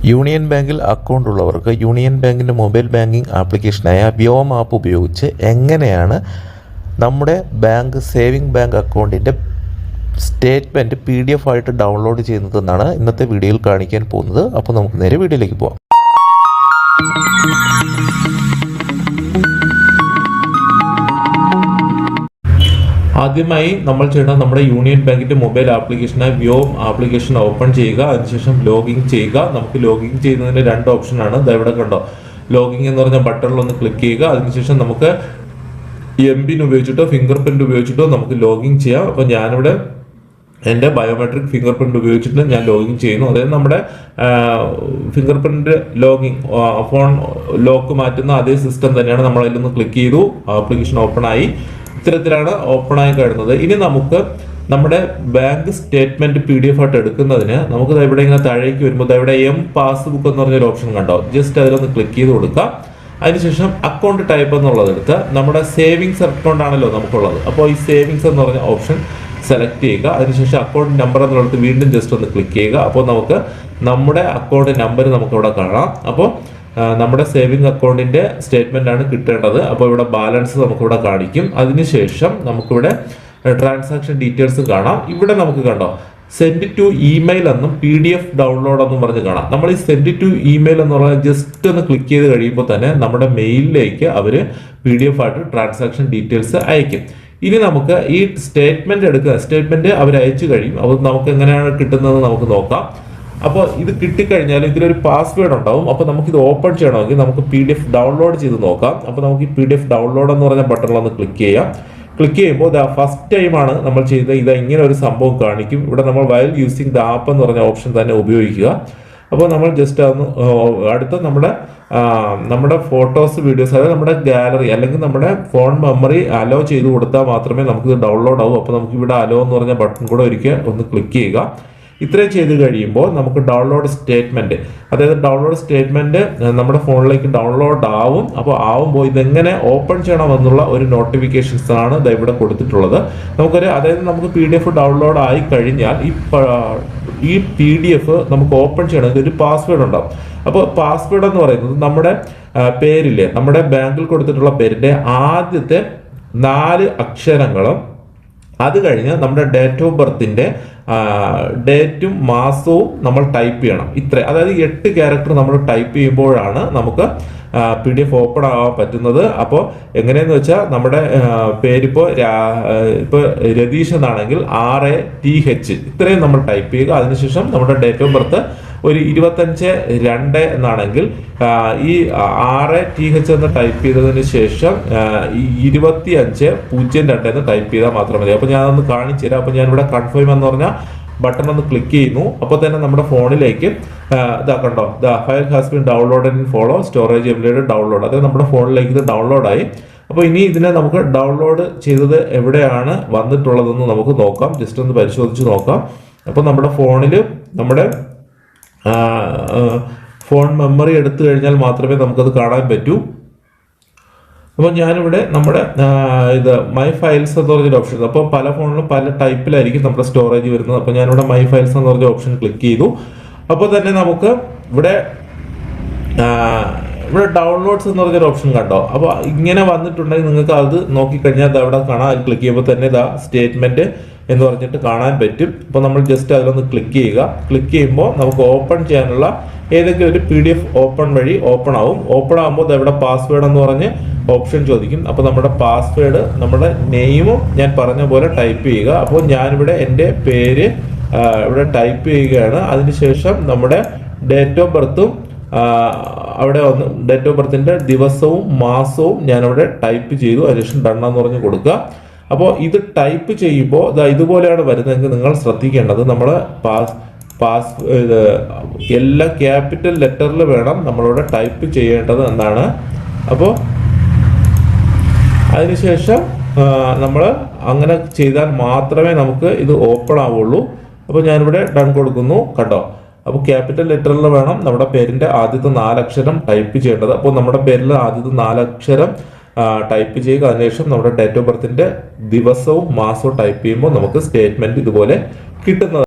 Union ബാങ്കിൽ account ഉള്ളവർക്ക് union ബാങ്കിൻ്റെ മൊബൈൽ ബാങ്കിങ് ആപ്ലിക്കേഷനായ വ്യോം ആപ്പ് ഉപയോഗിച്ച് എങ്ങനെയാണ് നമ്മുടെ ബാങ്ക് സേവിംഗ് ബാങ്ക് അക്കൗണ്ടിൻ്റെ സ്റ്റേറ്റ്മെൻറ്റ് PDF ആയിട്ട് ഡൗൺലോഡ് ചെയ്യുന്നതെന്നാണ് ഇന്നത്തെ വീഡിയോയിൽ കാണിക്കാൻ പോകുന്നത്. അപ്പോൾ നമുക്ക് നേരെ വീഡിയോയിലേക്ക് പോകാം. ആദ്യമായി നമ്മൾ ചെയ്യേണ്ടത് നമ്മുടെ യൂണിയൻ ബാങ്കിന്റെ മൊബൈൽ ആപ്ലിക്കേഷനായ വ്യോം ആപ്ലിക്കേഷൻ ഓപ്പൺ ചെയ്യുക. അതിനുശേഷം ലോഗിൻ ചെയ്യുക. നമുക്ക് ലോഗിൻ ചെയ്യുന്നതിന് രണ്ട് ഓപ്ഷനാണ്. ഇവിടെ കണ്ടോ, ലോഗിൻ എന്ന് പറഞ്ഞ ബട്ടണിൽ ഒന്ന് ക്ലിക്ക് ചെയ്യുക. അതിനുശേഷം നമുക്ക് MPIN ഉപയോഗിച്ചിട്ടോ ഫിംഗർ പ്രിന്റ് ഉപയോഗിച്ചിട്ടോ നമുക്ക് ലോഗിൻ ചെയ്യാം. അപ്പോൾ ഞാനിവിടെ എൻ്റെ ബയോമെട്രിക് ഫിംഗർ പ്രിന്റ് ഉപയോഗിച്ചിട്ട് ഞാൻ ലോഗിൻ ചെയ്യുന്നു. അതായത് നമ്മുടെ finger print login phone lock മാറ്റുന്ന അതേ സിസ്റ്റം തന്നെയാണ്. നമ്മൾ അതിലൊന്ന് ക്ലിക്ക് ചെയ്തു, ആപ്ലിക്കേഷൻ ഓപ്പൺ ആയി. ഇത്തരത്തിലാണ് ഓപ്പൺ ആയി കഴിയുന്നത്. ഇനി നമുക്ക് നമ്മുടെ ബാങ്ക് സ്റ്റേറ്റ്മെന്റ് PDF ആയിട്ട് എടുക്കുന്നതിന് നമുക്ക് ഇവിടെ ഇങ്ങനെ താഴേക്ക് വരുമ്പോൾ ഇവിടെ പാസ്ബുക്ക് എന്ന് പറഞ്ഞൊരു ഓപ്ഷൻ കണ്ടോ, ജസ്റ്റ് അതിലൊന്ന് ക്ലിക്ക് ചെയ്ത് കൊടുക്കുക. അതിനുശേഷം അക്കൗണ്ട് ടൈപ്പ് എന്നുള്ളത് എടുത്ത് നമ്മുടെ സേവിങ്സ് അക്കൗണ്ട് ആണല്ലോ നമുക്കുള്ളത്. അപ്പോൾ ഈ സേവിങ്സ് എന്ന് പറഞ്ഞ ഓപ്ഷൻ സെലക്ട് ചെയ്യുക. അതിനുശേഷം അക്കൗണ്ട് നമ്പർ എന്നുള്ളത് വീണ്ടും ജസ്റ്റ് ഒന്ന് ക്ലിക്ക് ചെയ്യുക. അപ്പോൾ നമുക്ക് നമ്മുടെ അക്കൗണ്ട് നമ്പർ നമുക്കിവിടെ കാണാം. അപ്പോൾ നമ്മുടെ സേവിങ് അക്കൗണ്ടിന്റെ സ്റ്റേറ്റ്മെന്റ് ആണ് കിട്ടേണ്ടത്. അപ്പോൾ ഇവിടെ ബാലൻസ് നമുക്കിവിടെ കാണിക്കും. അതിനുശേഷം നമുക്കിവിടെ ട്രാൻസാക്ഷൻ ഡീറ്റെയിൽസ് കാണാം. ഇവിടെ നമുക്ക് കണ്ടോ സെൻഡ് ടു ഇമെയിൽ എന്നും PDF ഡൗൺലോഡ് എന്നും പറഞ്ഞ് കാണാം. നമ്മൾ ഈ സെൻഡ് ടു ഇമെയിൽ എന്ന് പറഞ്ഞാൽ ജസ്റ്റ് ഒന്ന് ക്ലിക്ക് ചെയ്ത് കഴിയുമ്പോൾ തന്നെ നമ്മുടെ മെയിലിലേക്ക് അവർ PDF ആയിട്ട് ട്രാൻസാക്ഷൻ ഡീറ്റെയിൽസ് അയക്കും. ഇനി നമുക്ക് ഈ സ്റ്റേറ്റ്മെന്റ് എടുക്കുക. സ്റ്റേറ്റ്മെന്റ് അവർ അയച്ചു കഴിയും. അപ്പോൾ നമുക്ക് എങ്ങനെയാണ് കിട്ടുന്നത് നമുക്ക് നോക്കാം. അപ്പോൾ ഇത് കിട്ടിക്കഴിഞ്ഞാൽ ഇതിലൊരു പാസ്വേഡ് ഉണ്ടാവും. അപ്പോൾ നമുക്കിത് ഓപ്പൺ ചെയ്യണമെങ്കിൽ നമുക്ക് PDF ഡൗൺലോഡ് ചെയ്ത് നോക്കാം. അപ്പോൾ നമുക്ക് ഈ PDF ഡൗൺലോഡ് എന്ന് പറഞ്ഞ ബട്ടണിലൊന്ന് ക്ലിക്ക് ചെയ്യാം. ക്ലിക്ക് ചെയ്യുമ്പോൾ ഫസ്റ്റ് ടൈമാണ് നമ്മൾ ചെയ്തത് ഇത് ഇങ്ങനെ ഒരു സംഭവം കാണിക്കും. ഇവിടെ നമ്മൾ വൈൽ യൂസിങ് ദ ആപ്പ് എന്ന് പറഞ്ഞ ഓപ്ഷൻ തന്നെ ഉപയോഗിക്കുക. അപ്പോൾ നമ്മൾ ജസ്റ്റ് അതൊന്ന് അടുത്ത നമ്മുടെ ഫോട്ടോസ് വീഡിയോസ്, അതായത് നമ്മുടെ ഗാലറി അല്ലെങ്കിൽ നമ്മുടെ ഫോൺ മെമ്മറി അലോ ചെയ്ത് കൊടുത്താൽ മാത്രമേ നമുക്ക് ഡൗൺലോഡ് ആവൂ. അപ്പോൾ നമുക്ക് ഇവിടെ അലോ എന്ന് പറഞ്ഞ ബട്ടൺ കൂടെ ഒരിക്കൽ ഒന്ന് ക്ലിക്ക് ചെയ്യുക. ഇത്രയും ചെയ്ത് കഴിയുമ്പോൾ നമുക്ക് ഡൗൺലോഡ് സ്റ്റേറ്റ്മെന്റ്, അതായത് ഡൗൺലോഡ് സ്റ്റേറ്റ്മെന്റ് നമ്മുടെ ഫോണിലേക്ക് ഡൗൺലോഡ് ആവും. അപ്പോൾ ആവുമ്പോൾ ഇതെങ്ങനെ ഓപ്പൺ ചെയ്യണമെന്നുള്ള ഒരു നോട്ടിഫിക്കേഷൻസ് ആണ് ഇവിടെ കൊടുത്തിട്ടുള്ളത്. അതായത് നമുക്ക് PDF ഡൗൺലോഡ് ആയി കഴിഞ്ഞാൽ ഈ PDF നമുക്ക് ഓപ്പൺ ചെയ്യണമെങ്കിൽ ഒരു പാസ്വേഡ് ഉണ്ടാവും. അപ്പോൾ പാസ്വേഡ് എന്ന് പറയുന്നത് നമ്മുടെ പേരില്ലേ, നമ്മുടെ ബാങ്കിൽ കൊടുത്തിട്ടുള്ള പേരിന്റെ ആദ്യത്തെ 4 അക്ഷരങ്ങളും അത് കഴിഞ്ഞ് നമ്മുടെ ഡേറ്റ് ഓഫ് ബർത്തിന്റെ ഡേറ്റും മാസവും നമ്മൾ ടൈപ്പ് ചെയ്യണം. അതായത് 8 ക്യാരക്ടർ നമ്മൾ ടൈപ്പ് ചെയ്യുമ്പോഴാണ് നമുക്ക് PDF ഓപ്പൺ ആവാൻ പറ്റുന്നത്. അപ്പോൾ എങ്ങനെയെന്ന് വെച്ചാൽ നമ്മുടെ പേരിപ്പോൾ രതീഷ് എന്നാണെങ്കിൽ RATH ഇത്രയും നമ്മൾ ടൈപ്പ് ചെയ്യുക. അതിനുശേഷം നമ്മുടെ ഡേറ്റ് ഓഫ് ബർത്ത് ഒരു 25/2 എന്നാണെങ്കിൽ ഈ RATH എന്ന് ടൈപ്പ് ചെയ്തതിന് ശേഷം 25/02 എന്ന് ടൈപ്പ് ചെയ്താൽ മാത്രം മതി. അപ്പോൾ ഞാനൊന്ന് കാണിച്ചു തരാം. അപ്പോൾ ഞാനിവിടെ കൺഫേം എന്ന് പറഞ്ഞ ബട്ടൺ ഒന്ന് ക്ലിക്ക് ചെയ്യുന്നു. അപ്പോൾ തന്നെ നമ്മുടെ ഫോണിലേക്ക് കണ്ടോ, file has been downloaded in follow storage emulated download, അതായത് നമ്മുടെ ഫോണിലേക്ക് ഇത് ഡൗൺലോഡ് ആയി. അപ്പോൾ ഇനി ഇതിനെ നമുക്ക് ഡൗൺലോഡ് ചെയ്തത് എവിടെയാണ് വന്നിട്ടുള്ളതെന്ന് നമുക്ക് നോക്കാം. ജസ്റ്റ് ഒന്ന് പരിശോധിച്ച് നോക്കാം. അപ്പോൾ നമ്മുടെ ഫോണിൽ നമ്മുടെ ഫോൺ മെമ്മറി എടുത്തു കഴിഞ്ഞാൽ മാത്രമേ നമുക്കത് കാണാൻ പറ്റൂ. അപ്പോൾ ഞാനിവിടെ നമ്മുടെ മൈ ഫയൽസ് എന്ന് പറഞ്ഞൊരു ഓപ്ഷൻ, അപ്പോൾ പല ഫോണിലും പല ടൈപ്പിലായിരിക്കും നമ്മുടെ സ്റ്റോറേജ് വരുന്നത്. അപ്പോൾ ഞാനിവിടെ മൈ ഫയൽസ് എന്ന് പറഞ്ഞ ഓപ്ഷൻ ക്ലിക്ക് ചെയ്തു. അപ്പോൾ തന്നെ നമുക്ക് ഇവിടെ ഡൗൺലോഡ്സ് എന്ന് പറഞ്ഞൊരു ഓപ്ഷൻ കണ്ടോ. അപ്പോൾ ഇങ്ങനെ വന്നിട്ടുണ്ടെങ്കിൽ നിങ്ങൾക്ക് അത് നോക്കിക്കഴിഞ്ഞാൽ അവിടെ കാണാം. അതിൽ ക്ലിക്ക് ചെയ്യുമ്പോൾ തന്നെ സ്റ്റേറ്റ്മെന്റ് എന്ന് പറഞ്ഞിട്ട് കാണാൻ പറ്റും. അപ്പോൾ നമ്മൾ ജസ്റ്റ് അതിലൊന്ന് ക്ലിക്ക് ചെയ്യുക. ക്ലിക്ക് ചെയ്യുമ്പോൾ നമുക്ക് ഓപ്പൺ ചെയ്യാനുള്ള ഏതെങ്കിലും ഒരു PDF ഓപ്പൺ വഴി ഓപ്പൺ ആവും. ഓപ്പൺ ആകുമ്പോൾ ഇവിടെ പാസ്വേഡ് എന്ന് പറഞ്ഞ് ഓപ്ഷൻ ചോദിക്കും. അപ്പോൾ നമ്മുടെ പാസ്വേഡ്, നമ്മുടെ നെയിമും ഞാൻ പറഞ്ഞ പോലെ ടൈപ്പ് ചെയ്യുക. അപ്പോൾ ഞാനിവിടെ എൻ്റെ പേര് ഇവിടെ ടൈപ്പ് ചെയ്യുകയാണ്. അതിനുശേഷം നമ്മുടെ ഡേറ്റ് ഓഫ് ബർത്തും അവിടെ വന്ന് ഡേറ്റ് ഓഫ് ബർത്തിന്റെ ദിവസവും മാസവും ഞാനവിടെ ടൈപ്പ് ചെയ്തു. അതിനുശേഷം ഡൺ എന്ന് പറഞ്ഞ് കൊടുക്കുക. അപ്പോൾ ഇത് ടൈപ്പ് ചെയ്യുമ്പോൾ ഇതുപോലെയാണ് വരുന്നതെങ്കിൽ നിങ്ങൾ ശ്രദ്ധിക്കേണ്ടത് നമ്മൾ എല്ലാ ക്യാപിറ്റൽ ലെറ്ററിൽ വേണം നമ്മളിവിടെ ടൈപ്പ് ചെയ്യേണ്ടത് എന്നാണ്. അപ്പോൾ അതിനുശേഷം നമ്മൾ അങ്ങനെ ചെയ്താൽ മാത്രമേ നമുക്ക് ഇത് ഓപ്പൺ ആവുള്ളൂ. അപ്പോൾ ഞാനിവിടെ ഡൺ കൊടുക്കുന്നു. കണ്ടോ, അപ്പോൾ ക്യാപിറ്റൽ ലെറ്ററിൽ വേണം നമ്മുടെ പേരിന്റെ ആദ്യത്തെ 4 അക്ഷരം ടൈപ്പ് ചെയ്യേണ്ടത്. അപ്പോൾ നമ്മുടെ പേരിൽ ആദ്യത്തെ 4 അക്ഷരം ടൈപ്പ് ചെയ്യുക. അതിനുശേഷം നമ്മുടെ ഡേറ്റ് ഓഫ് ബർത്തിന്റെ ദിവസവും മാസവും ടൈപ്പ് ചെയ്യുമ്പോൾ നമുക്ക് സ്റ്റേറ്റ്മെന്റ് ഇതുപോലെ കിട്ടുന്നത്.